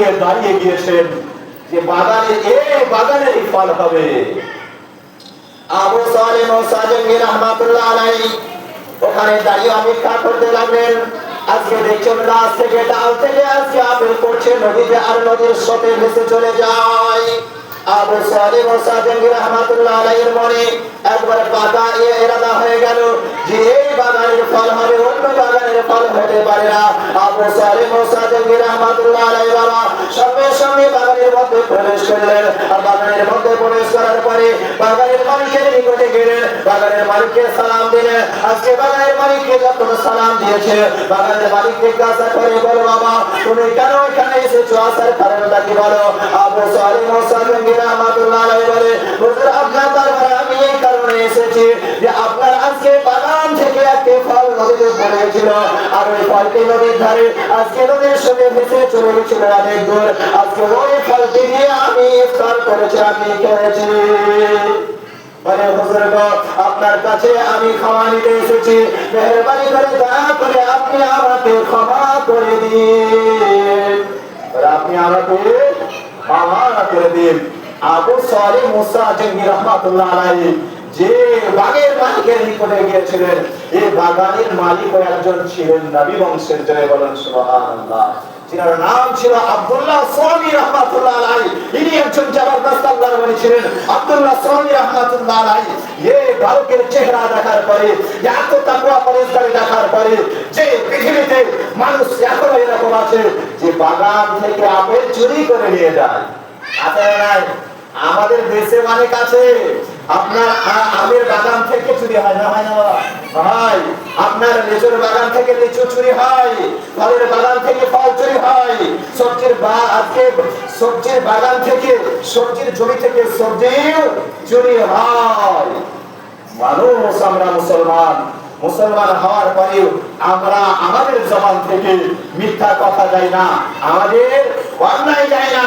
নিয়ে দাঁড়িয়ে গিয়েছেন যে বাগানের ফল হবে। আবু সালেহ মুসা জাঙ্গি রাহমাতুল্লাহ আলাইহি ওখানে দাঁড়িয়ে অপেক্ষা করতে লাগলেন। আজকে দেখছেন গাছ থেকে ডাল থেকে আজকে আপেল পড়ছে নদীতে, আর নদীর স্রোতে ভেসে চলে যায়। আবু সালেহ মুসা জাঙ্গি রাহমাতুল্লাহ আলাইহির মনে একবার পাতা ইরাদা হয়ে গেল যে এই বাগানের ফল হবে, অন্য বাগানের ফল হতে পারে না। আবু সালেহ মুসা জাঙ্গি রাহমাতুল্লাহ আলাইহি বাবা সঙ্গে সঙ্গে বাগানের মধ্যে প্রবেশ করলেন। আর বাগানের মধ্যে প্রবেশ করার পরে বাগানের মালিকের নিকটে গেলেন, বাগানের মালিককে সালাম দিলেন। আজকে বাগানের মালিককে যখন সালাম দিয়েছে, বাগানের মালিক জিজ্ঞাসা করে, বলো বাবা তুমি কেন এখানে এসেছো, আসার কারণটা কি বলো? আবু সালেহ মুসা জাঙ্গি রাহমাতুল্লাহ আলাইহি বলে, হুজুর আপনার দরবারে আমি এই কারণে এসেছি যে আপনার আজকে বাগান থেকে একটি ফল নদীতে পড়েছিল, আর ওই ফলটি নদীর ধারে আজকে নদীর সঙ্গে ভেসে চলে গেছিল অনেক দূর। আজকে ওই ফলটি দিয়ে আমি ইফতার করেছি, আমি খেয়েছি। বলে হুজুর গো আপনার কাছে আমি ক্ষমা নিতে এসেছি, মেহেরবানি করে দয়া করে আপনি আমাকে ক্ষমা করে দিন, আপনি আমাকে ক্ষমা করে দিন। আবু সালেহ মুসা জাঙ্গি রাহমাতুল্লাহ আলাইহি যে বাগানের মালিকের নিকটে গিয়েছিলেন, এই বাগানের মালিক একজন ছিলেন নবী বংশের, জয় বলেন সুবহানাল্লাহ। যার নাম ছিল আব্দুল্লাহ সামি রাহমাতুল্লাহ আলাইহি। ইনি একজন জবরদস্ত আল্লাহর ওলি ছিলেন। আব্দুল্লাহ সামি রাহমাতুল্লাহ আলাইহি এই বালকের চেহারা দেখার পরে, এত তাকওয়া পরহেজগারি দেখার পরে, যে পৃথিবীতে মানুষ এখনো এরকম আছে যে বাগান থেকে আপেল চুরি করে নিয়ে যায়, আছে না? আমাদের দেশে অনেক আছে, আপনার আমের বাগান থেকে চুরি হয় না, হয় না ভাই? আপনার লিচুর বাগান থেকে লিচু চুরি হয়, ফলের বাগান থেকে ফল চুরি হয়, সবজির বাগান থেকে, সবজির জমি থেকে সবজি চুরি হয়। মানুষ আমরা মুসলমান হওয়ার পরেও আমরা আমাদের জবান থেকে মিথ্যা কথা যায় না, আমাদের অন্যায় যায় না।